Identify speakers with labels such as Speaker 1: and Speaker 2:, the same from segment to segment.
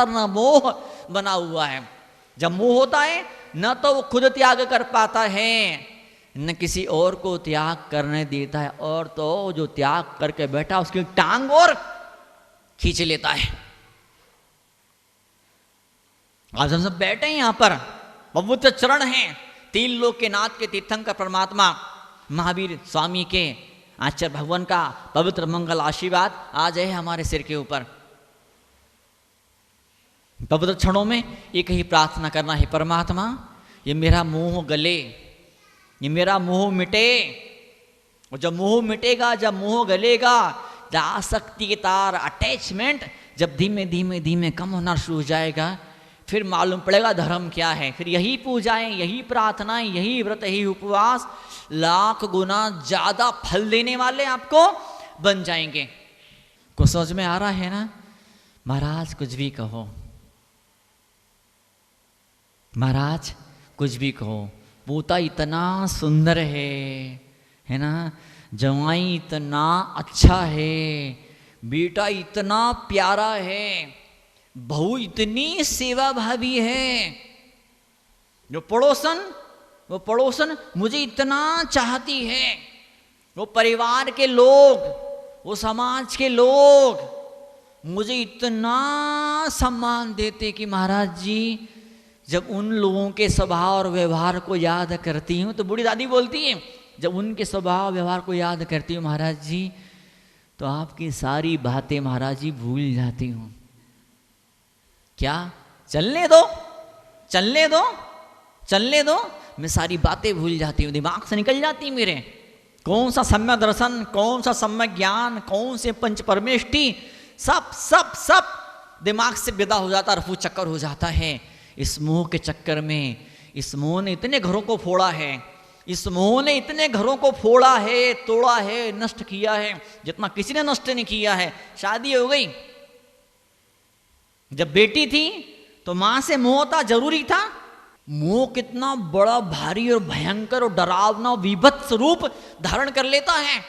Speaker 1: अंतर्न मोह बना हुआ है। जब मोह होता है न तो वो खुद त्याग कर पाता है न किसी और को त्याग करने देता है, और तो जो त्याग करके बैठा उसकी टांग और खींच लेता है। आज हम सब बैठे हैं यहाँ पर, पवित्र चरण हैं, तीन लोक के नाथ के तीर्थंकर परमात्मा महावीर स्वामी के आचार्य भगवान का पवित्र मंगल आशीर्वाद आ जाए हमारे सिर के ऊपर। पवित्र क्षणों में एक ही प्रार्थना करना है, परमात्मा ये मेरा मोह गले, ये मेरा मोह मिटे। और जब मोह मिटेगा, जब मोह गलेगा, जब आसक्ति के तार अटैचमेंट जब धीमे धीमे धीमे कम होना शुरू हो जाएगा, फिर मालूम पड़ेगा धर्म क्या है। फिर यही पूजाएं, यही प्रार्थनाएं, यही व्रत, यही उपवास लाख गुना ज्यादा फल देने वाले आपको बन जाएंगे। कुछ समझ में आ रहा है ना? महाराज कुछ भी कहो, महाराज कुछ भी कहो, पोता इतना सुंदर है ना, जवाई इतना अच्छा है, बेटा इतना प्यारा है, बहू इतनी सेवा भावी है, जो वो पड़ोसन मुझे इतना चाहती है, वो परिवार के लोग, वो समाज के लोग मुझे इतना सम्मान देते कि महाराज जी जब उन लोगों के स्वभाव और व्यवहार को याद करती हूँ, तो बूढ़ी दादी बोलती है, जब उनके स्वभाव व्यवहार को याद करती हूँ महाराज जी, तो आपकी सारी बातें महाराज जी भूल जाती हूँ। क्या? चलने दो, चलने दो, चलने दो, मैं सारी बातें भूल जाती हूँ, दिमाग से निकल जाती मेरे। कौन सा सम्यक दर्शन, कौन सा सम्यक ज्ञान, कौन से पंच परमेष्टि, सब सब सब दिमाग से विदा हो जाता, रफू चक्कर हो जाता है। इस मोह के चक्कर में, इस मोह ने इतने घरों को फोड़ा है, इस मोह ने इतने घरों को फोड़ा है, तोड़ा है, नष्ट किया है, जितना किसी ने नष्ट नहीं किया है। शादी हो गई, जब बेटी थी तो मां से मोह था, जरूरी था। मोह कितना बड़ा भारी और भयंकर और डरावना विभत्स रूप धारण कर लेता है।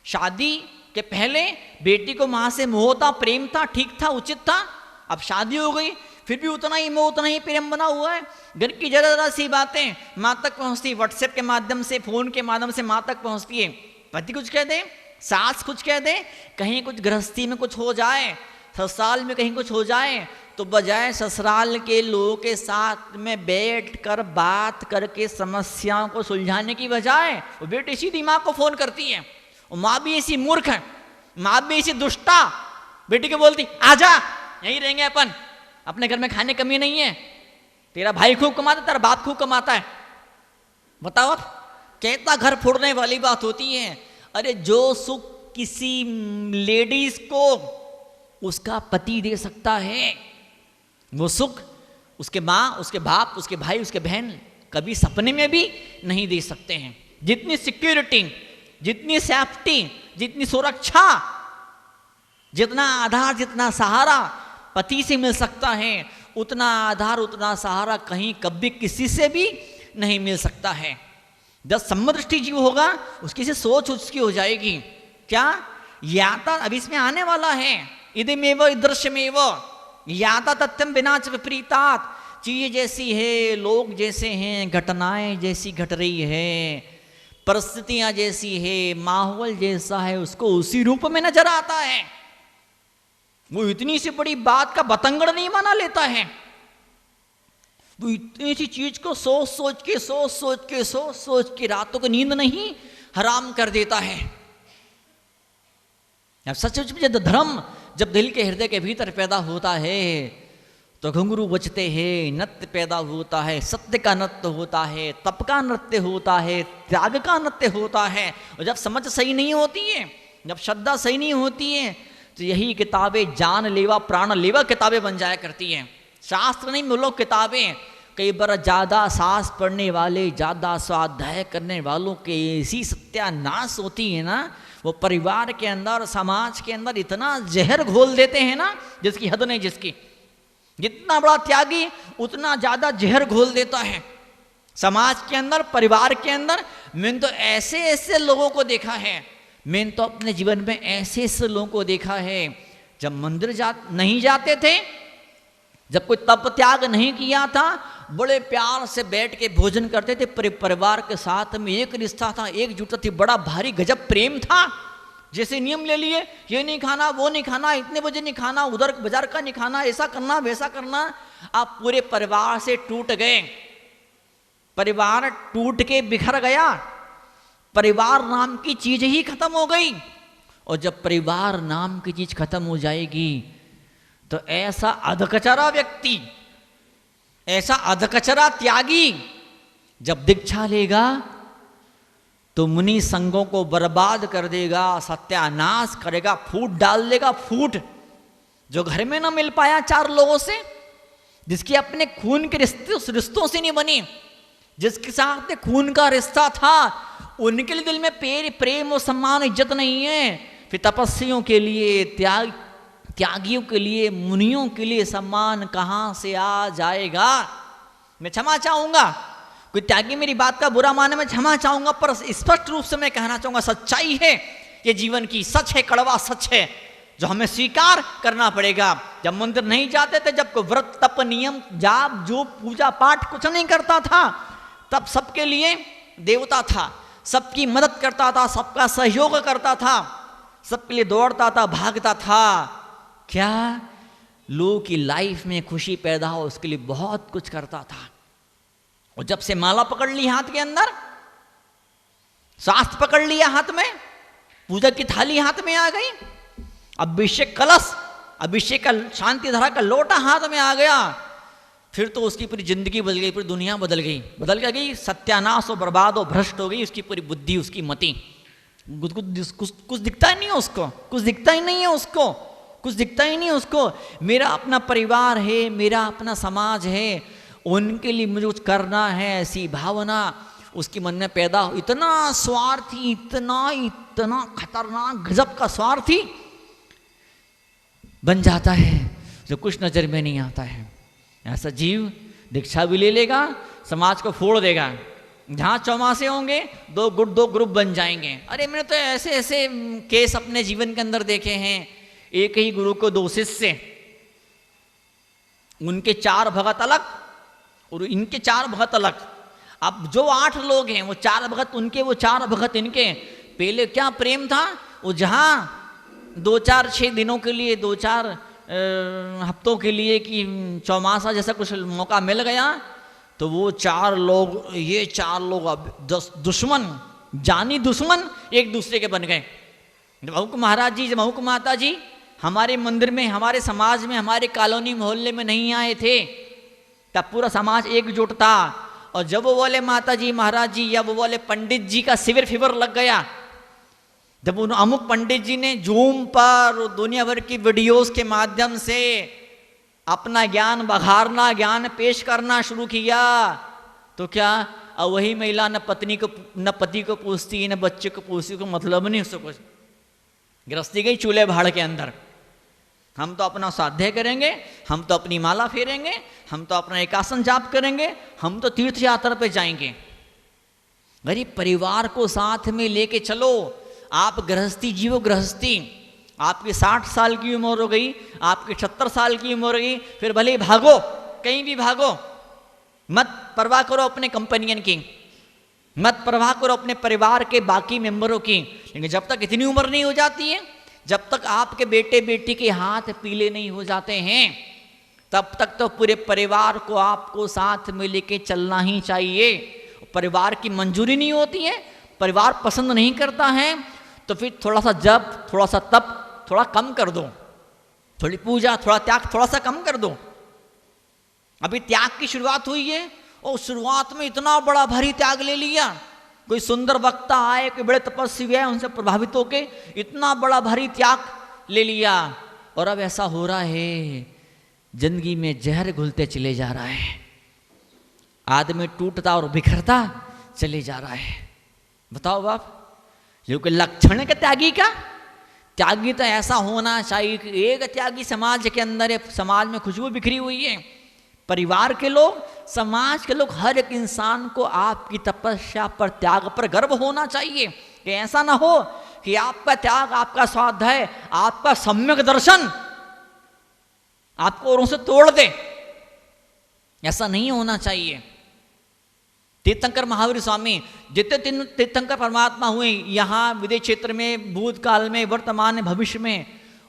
Speaker 1: शादी के पहले बेटी को मां से मोह था, प्रेम था, ठीक था, उचित था। अब शादी हो गई, फिर भी उतना ही मोह, उतना ही प्रेम बना हुआ है। घर की जरा जरा सी बातें माँ तक पहुँचती, व्हाट्सएप के माध्यम से, फोन के माध्यम से माँ तक पहुँचती है। पति कुछ कह दे, सास कुछ कह दे, कहीं कुछ गृहस्थी में कुछ हो जाए, ससुराल में कहीं कुछ हो जाए, तो बजाय ससुराल के लोगों के साथ में बैठ कर बात करके समस्याओं को सुलझाने की बजाय वो बेटी सीधी माँ को फोन करती है। और माँ भी ऐसी मूर्ख है, माँ भी ऐसी दुष्टा, बेटी को बोलती आजा यहीं रहेंगे अपन, अपने घर में खाने कमी नहीं है, तेरा भाई खूब कमाता है, तेरा बाप खूब कमाता है। बताओ कहता घर फोड़ने वाली बात होती है। अरे जो सुख किसी लेडीज को उसका पति दे सकता है, वो सुख उसके माँ, उसके बाप, उसके भाई, उसके बहन कभी सपने में भी नहीं दे सकते हैं। जितनी सिक्योरिटी, जितनी सेफ्टी, जितनी सुरक्षा, जितना आधार, जितना सहारा पति से मिल सकता है, उतना आधार, उतना सहारा कहीं कभी किसी से भी नहीं मिल सकता है। जब समदृष्टि जीव होगा उसकी से सोच उसकी हो जाएगी। क्या? याता अब इसमें आने वाला है, इदमेव दृश्यमेव याता तथ्यम विनाच विपरीतात। चीज जैसी है, लोग जैसे हैं, घटनाएं जैसी घट रही है, परिस्थितियां जैसी है, माहौल जैसा है, उसको उसी रूप में नजर आता है। वो इतनी सी बड़ी बात का बतंगड़ नहीं बना लेता है। वो इतनी सी चीज को सोच सोच के रातों को नींद नहीं हराम कर देता है। अब सचमुच में धर्म जब दिल के हृदय के भीतर पैदा होता है तो घुंघरू बजते हैं, नृत्य पैदा होता है, सत्य का नृत्य होता है, तप का नृत्य होता है, त्याग का नृत्य होता है। और जब समझ सही नहीं होती है, जब श्रद्धा सही नहीं होती है, तो यही किताबें जान लेवा प्राण लेवा किताबें बन जाया करती हैं। शास्त्र नहीं मिलो किताबें। कई बार ज़्यादा सास पढ़ने वाले, ज़्यादा स्वाध्याय करने वालों के ऐसी सत्यानाश होती है ना, वो परिवार के अंदर, समाज के अंदर इतना जहर घोल देते हैं ना जिसकी हद नहीं जिसकी। जितना बड़ा त्यागी उतना ज़्यादा जहर घोल देता है समाज के अंदर, परिवार के अंदर। मैंने तो ऐसे ऐसे लोगों को देखा है, मैंने तो अपने जीवन में ऐसे ऐसे लोगों को देखा है, जब मंदिर नहीं जाते थे जब कोई तप त्याग नहीं किया था, बड़े प्यार से बैठ के भोजन करते थे, परिवार के साथ में एक रिश्ता था, एकजुटता थी, बड़ा भारी गजब प्रेम था। जैसे नियम ले लिए, ये नहीं खाना, वो नहीं खाना, इतने बजे नहीं खाना, उधर बाजार का नहीं खाना, ऐसा करना वैसा करना। आप पूरे परिवार से टूट गए, परिवार टूट के बिखर गया, परिवार नाम की चीज ही खत्म हो गई। और जब परिवार नाम की चीज खत्म हो जाएगी तो ऐसा अधकचरा व्यक्ति, ऐसा अधकचरा त्यागी जब दीक्षा लेगा तो मुनि संगों को बर्बाद कर देगा, सत्यानाश करेगा, फूट डाल देगा, फूट। जो घर में ना मिल पाया 4 लोगों से, जिसकी अपने खून के रिश्तों से नहीं बनी, जिसके साथ खून का रिश्ता था, उनके लिए दिल में प्रेम और सम्मान इज्जत नहीं है, फिर तपस्वियों के लिए, त्यागियों के लिए, मुनियों के लिए सम्मान कहाँ से आ जाएगा। मैं क्षमा चाहूंगा, कोई त्यागी मेरी बात का बुरा माने, मैं क्षमा चाहूंगा, पर स्पष्ट रूप से मैं कहना चाहूंगा, सच्चाई है ये, जीवन की सच है, कड़वा सच है, जो हमें स्वीकार करना पड़ेगा। जब मंदिर नहीं जाते थे, जब कोई व्रत तप नियम जाप जो पूजा पाठ कुछ नहीं करता था, तब सबके लिए देवता था, सबकी मदद करता था, सबका सहयोग करता था, सबके लिए दौड़ता था, भागता था। क्या लोगों की लाइफ में खुशी पैदा हो उसके लिए बहुत कुछ करता था। और जब से माला पकड़ ली हाथ के अंदर, शास्त्र पकड़ लिया हाथ में, पूजा की थाली हाथ में आ गई, अभिषेक कलश, अभिषेक का शांति धारा का लोटा हाथ में आ गया, फिर तो उसकी पूरी जिंदगी बदल गई, पूरी दुनिया बदल गई, सत्यानाश और बर्बाद और भ्रष्ट हो गई उसकी पूरी बुद्धि, उसकी मति। कुछ दिखता ही नहीं है उसको, कुछ दिखता ही नहीं है उसको, कुछ दिखता ही नहीं है उसको। मेरा अपना परिवार है, मेरा अपना समाज है, उनके लिए मुझे कुछ करना है, ऐसी भावना उसके मन में पैदा हो। इतना स्वार्थी, इतना खतरनाक गजब का स्वार्थी बन जाता है जो कुछ नजर में नहीं आता है। ऐसा जीव दीक्षा भी ले लेगा, समाज को फोड़ देगा। जहाँ चौमासे होंगे, दो ग्रुप बन जाएंगे। अरे मैंने तो ऐसे ऐसे केस अपने जीवन के अंदर देखे हैं। एक ही गुरु को 2 शिष्य, उनके 4 भगत अलग और इनके 4 भगत अलग। अब जो 8 लोग हैं, वो 4 भगत उनके, वो 4 भगत इनके। पहले क्या प्रेम था, वो जहाँ 2-4-6 दिनों के लिए, 2-4 हफ्तों के लिए कि चौमासा जैसा कुछ मौका मिल गया, तो वो 4 लोग, ये 4 लोग अब 10 दुश्मन, जानी दुश्मन एक दूसरे के बन गए। जब महूक महाराज जी, जब महूक माता जी हमारे मंदिर में, हमारे समाज में, हमारे कॉलोनी मोहल्ले में नहीं आए थे, तब पूरा समाज एकजुट था। और जब वो बोले माता जी, महाराज जी, या वो बोले पंडित जी का सिविर फीवर लग गया, जब उन अमुक पंडित जी ने जूम पर दुनिया भर की वीडियोस के माध्यम से अपना ज्ञान बघारना, ज्ञान पेश करना शुरू किया, तो क्या अब वही महिला न पति को पूछती, न बच्चे को पूछती, को मतलब नहीं उसको कुछ। गृहस्थी गई चूल्हे भाड़ के अंदर। हम तो अपना स्वाध्याय करेंगे, हम तो अपनी माला फेरेंगे, हम तो अपना एकासन जाप करेंगे, हम तो तीर्थ यात्रा पे जाएंगे। गरीब परिवार को साथ में लेके चलो। आप गृहस्थी जीवो, गृहस्थी। आपकी 60 साल की उम्र हो गई, आपकी 76 साल की उम्र हो गई, फिर भले भागो, कहीं भी भागो, मत परवाह करो अपने कंपेनियन की, मत परवाह करो अपने परिवार के बाकी मेंबरों की। लेकिन जब तक इतनी उम्र नहीं हो जाती है, जब तक आपके बेटे बेटी के हाथ पीले नहीं हो जाते हैं, तब तक तो पूरे परिवार को आपको साथ में लेके चलना ही चाहिए। परिवार की मंजूरी नहीं होती है, परिवार पसंद नहीं करता है, तो फिर थोड़ा सा जप, थोड़ा सा तप थोड़ा कम कर दो, थोड़ी पूजा, थोड़ा त्याग थोड़ा सा कम कर दो। अभी त्याग की शुरुआत हुई है और शुरुआत में इतना बड़ा भारी त्याग ले लिया। कोई सुंदर वक्ता आए, कोई बड़े तपस्वी आए, उनसे प्रभावित होके इतना बड़ा भारी त्याग ले लिया। और अब ऐसा हो रहा है, जिंदगी में जहर घुलते चले जा रहा है, आदमी टूटता और बिखरता चले जा रहा है। बताओ बाप, ये कोई लक्षण है क्या त्यागी का? त्यागी तो ऐसा होना चाहिए कि एक त्यागी समाज के अंदर है, समाज में खुशबू बिखरी हुई है। परिवार के लोग, समाज के लोग, हर एक इंसान को आपकी तपस्या पर, त्याग पर गर्व होना चाहिए। कि ऐसा ना हो कि आपका त्याग, आपका स्वाध्याय, आपका सम्यक दर्शन आपको औरों से तोड़ दे, ऐसा नहीं होना चाहिए। तीर्थंकर महावीर स्वामी जितने तीर्थंकर परमात्मा हुए यहाँ विदेश क्षेत्र में, भूतकाल में, वर्तमान में, भविष्य में,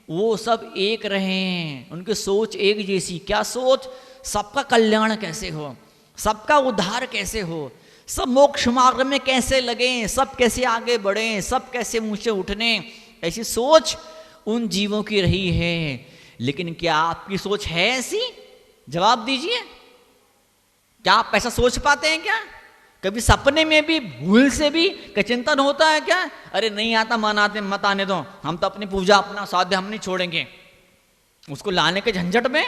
Speaker 1: वो सब एक रहे हैं। उनकी सोच एक जैसी। क्या सोच? सबका कल्याण कैसे हो, सबका उद्धार कैसे हो, सब मोक्ष मार्ग में कैसे लगें, सब कैसे आगे बढ़ें, सब कैसे ऊंचे उठने, ऐसी सोच उन जीवों की रही है। लेकिन क्या आपकी सोच है ऐसी? जवाब दीजिए। क्या आप ऐसा सोच पाते हैं क्या? कभी सपने में भी भूल से भी चिंतन होता है क्या? अरे नहीं आता, मत आने दो, हम तो अपनी पूजा, अपना साध्य हम नहीं छोड़ेंगे। उसको लाने के झंझट में,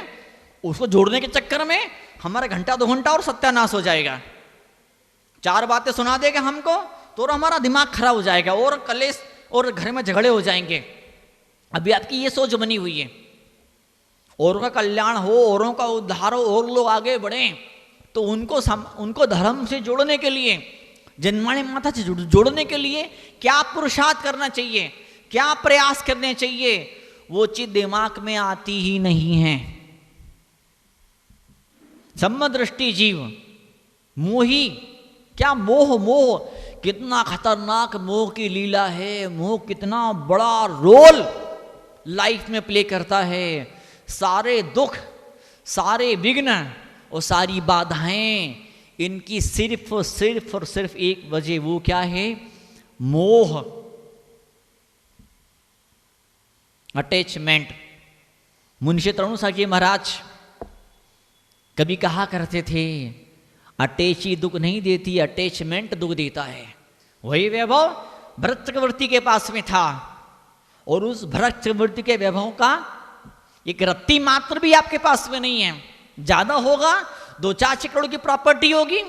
Speaker 1: उसको जोड़ने के चक्कर में हमारा घंटा 2 घंटा और सत्यानाश हो जाएगा। 4 बातें सुना देगा हमको तो हमारा दिमाग खराब हो जाएगा और कलेश और घर में झगड़े हो जाएंगे। अभी आपकी ये सोच बनी हुई है, औरों का कल्याण हो, औरों का उद्धार हो, और लोग आगे बढ़ें, तो उनको धर्म से जोड़ने के लिए, जन्माने माता से जोड़ने के लिए क्या पुरुषार्थ करना चाहिए, क्या प्रयास करने चाहिए, वो चीज दिमाग में आती ही नहीं है। समदृष्टि जीव मोही, क्या मोह कितना खतरनाक मोह की लीला है। मोह कितना बड़ा रोल लाइफ में प्ले करता है। सारे दुख, सारे विघ्न और सारी बाधाएं, इनकी सिर्फ और सिर्फ एक वजह, वो क्या है? मोह, अटैचमेंट। मुंशी तरुण साहब जी महाराज कभी कहा करते थे, अटैची दुख नहीं देती, अटैचमेंट दुख देता है। वही वैभव भरत चक्रवर्ती के पास में था, और उस भरत चक्रवर्ती के वैभव का एक रत्ती मात्र भी आपके पास में नहीं है। ज्यादा होगा 2-4 करोड़ की प्रॉपर्टी होगी,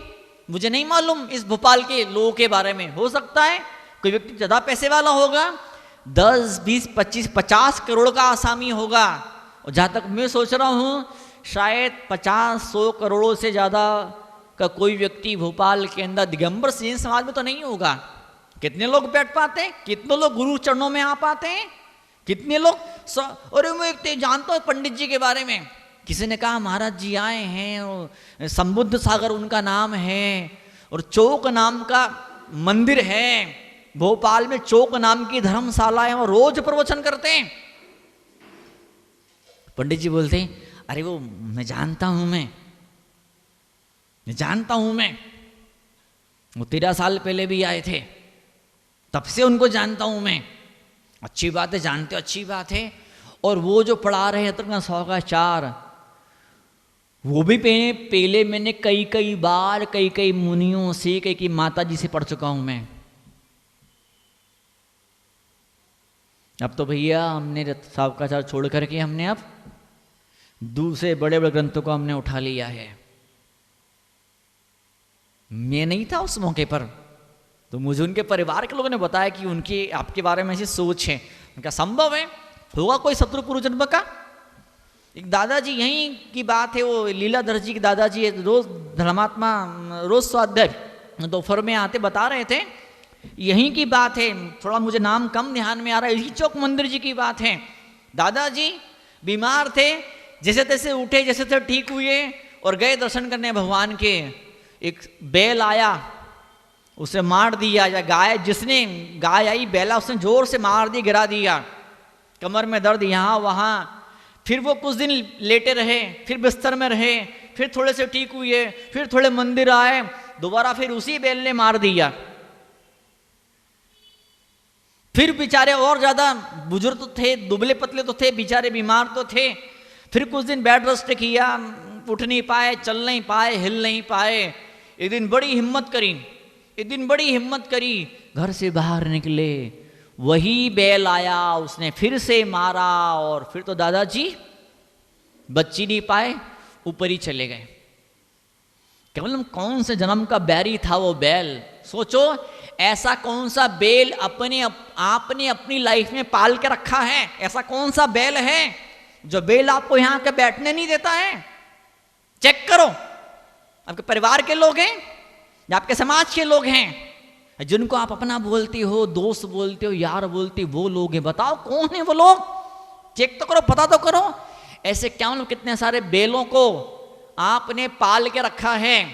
Speaker 1: मुझे नहीं मालूम इस भोपाल के लोगों के बारे में। हो सकता है कोई व्यक्ति ज्यादा पैसे वाला होगा, 10, 20, 25, 50 करोड़ का आसामी होगा। और जहां तक मैं सोच रहा हूं, शायद 50-100 करोड़ों से ज्यादा का कोई व्यक्ति भोपाल के अंदर दिगंबर सेन समाज में तो नहीं होगा। कितने लोग बैठ पाते हैं, कितने लोग गुरु चरणों में आ पाते हैं, कितने लोग और मैं एक जानता हूं पंडित जी के बारे में, किसी ने कहा महाराज जी आए हैं, और संबुद्ध सागर उनका नाम है, और चौक नाम का मंदिर है भोपाल में, चौक नाम की धर्मशाला है, और रोज प्रवचन करते हैं। पंडित जी बोलते हैं, अरे वो मैं जानता हूं, मैं वो 13 साल पहले भी आए थे, तब से उनको जानता हूं मैं। अच्छी बात है, जानते हो, अच्छी बात है। और वो जो पढ़ा रहे हैं 100 का 4, वो भी पहले मैंने कई बार कई मुनियों से, कई माता जी से पढ़ चुका हूं मैं। अब तो भैया हमने 100 का 4 छोड़ करके हमने अब दूसरे बड़े बड़े ग्रंथों को हमने उठा लिया है। मैं नहीं था उस मौके पर, तो मुझे उनके परिवार के लोगों ने बताया कि उनकी आपके बारे में ऐसी सोच है। उनका संभव है, होगा कोई शत्रु पूर्व जन्म का। एक दादाजी, यहीं की बात है, वो लीलाधर जी के दादाजी रोज धर्मात्मा, रोज स्वाध्याय दोपहर में आते बता रहे थे, यहीं की बात है, थोड़ा मुझे नाम कम ध्यान में आ रहा है, यही चौक मंदिर जी की बात है। दादाजी बीमार थे, जैसे तैसे उठे, जैसे तैसे ठीक हुए और गए दर्शन करने भगवान के। एक बैल आया, उसे मार दिया, या गाय आई, बैला उसने जोर से मार दिया, गिरा दिया, कमर में दर्द यहाँ वहाँ। फिर वो कुछ दिन लेटे रहे, फिर बिस्तर में रहे, फिर थोड़े से ठीक हुए, फिर थोड़े मंदिर आए, दोबारा फिर उसी बैल ने मार दिया। फिर बेचारे और ज्यादा बुजुर्ग तो थे, दुबले पतले तो थे, बेचारे बीमार तो थे। फिर कुछ दिन बेड रेस्ट किया, उठ नहीं पाए, चल नहीं पाए, हिल नहीं पाए। एक दिन बड़ी हिम्मत करी, घर से बाहर निकले, वही बैल आया, उसने फिर से मारा, और फिर तो दादाजी बच्ची नहीं पाए, ऊपर ही चले गए। केवल कौन से जन्म का बैरी था वो बैल। सोचो, ऐसा कौन सा बैल आपने अपनी लाइफ में पाल के रखा है? ऐसा कौन सा बैल है जो बैल आपको यहां के बैठने नहीं देता है? चेक करो, आपके परिवार के लोग हैं या आपके समाज के लोग हैं, जिनको आप अपना बोलते हो, दोस्त बोलते हो, यार बोलते हो, वो लोग हैं। बताओ कौन है वो लोग? चेक तो करो, पता तो करो। ऐसे क्या मतलब कितने सारे बैलों को आपने पाल के रखा है।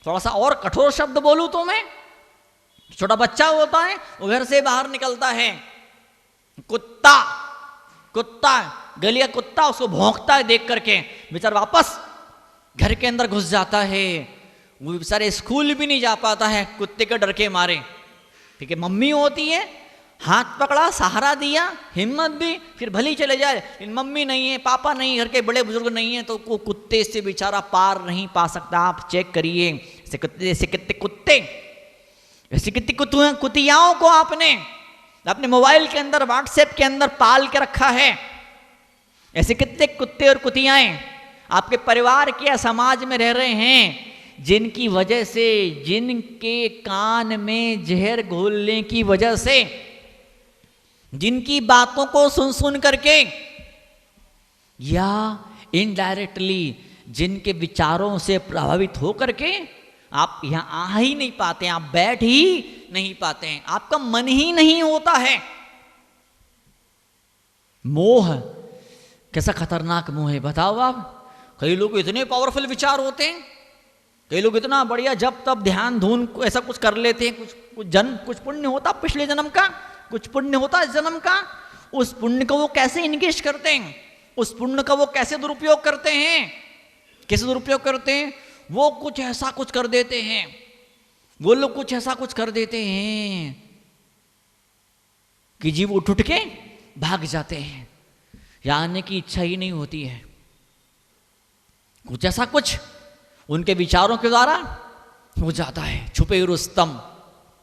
Speaker 1: थोड़ा सा और कठोर शब्द बोलूं तो मैं, छोटा बच्चा होता है वो घर से बाहर निकलता है, कुत्ता कुत्ता गलिया कुत्ता उसको भौंकता है देख करके, बेचारा वापस घर के अंदर घुस जाता है। वो बेचारे स्कूल भी नहीं जा पाता है कुत्ते के डर के मारे। ठीक है, मम्मी होती है, हाथ पकड़ा, सहारा दिया, हिम्मत भी, फिर भली चले जाए, लेकिन मम्मी नहीं है, पापा नहीं, घर के बड़े बुजुर्ग नहीं है, तो वो कुत्ते से बेचारा पार नहीं पा सकता। आप चेक करिए, ऐसे कितने कुत्ते, ऐसी कितनी कुतियाओं को आपने अपने मोबाइल के अंदर, व्हाट्सएप के अंदर पाल के रखा है। ऐसे कितने कुत्ते और कुतियाएं आपके परिवार के या समाज में रह रहे हैं, जिनकी वजह से, जिनके कान में जहर घोलने की वजह से, जिनकी बातों को सुन सुन करके या इनडायरेक्टली जिनके विचारों से प्रभावित हो करके आप यहां आ ही नहीं पाते, आप बैठ ही नहीं पाते हैं, आपका मन ही नहीं होता है। मोह कैसा खतरनाक मोह है बताओ आप। कई लोग इतने पावरफुल विचार होते हैं, कई लोग इतना बढ़िया जब तब ध्यान धून ऐसा कुछ कर लेते हैं, कुछ पुण्य होता पिछले जन्म का, कुछ पुण्य होता इस जन्म का, उस पुण्य को वो कैसे इंगेज करते हैं, उस पुण्य का वो कैसे दुरुपयोग करते हैं, कैसे दुरुपयोग करते हैं, वो कुछ ऐसा कुछ कर देते हैं, वो लोग कुछ ऐसा कुछ कर देते हैं कि जीव उठ के भाग जाते हैं, यहाँ आने की इच्छा ही नहीं होती है। कुछ ऐसा कुछ उनके विचारों के द्वारा हो जाता है। छुपे हुए रुस्तम,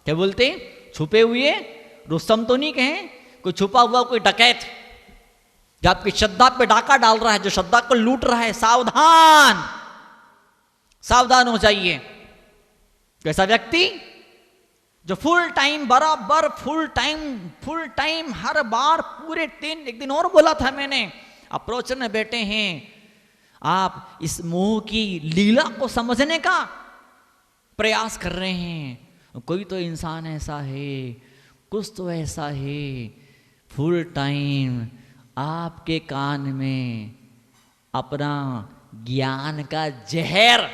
Speaker 1: क्या बोलते हैं, छुपे हुए रुस्तम तो नहीं कहें, कोई छुपा हुआ कोई डकैत जो आपकी श्रद्धा पे डाका डाल रहा है, जो श्रद्धा को लूट रहा है, सावधान सावधान हो जाइए। कैसा व्यक्ति जो फुल टाइम बराबर, फुल टाइम हर बार पूरे एक दिन और बोला था मैंने, आप प्रवचन में बैठे हैं, आप इस मोह की लीला को समझने का प्रयास कर रहे हैं। कोई तो इंसान ऐसा है, कुछ तो ऐसा है, फुल टाइम आपके कान में अपना ज्ञान का जहर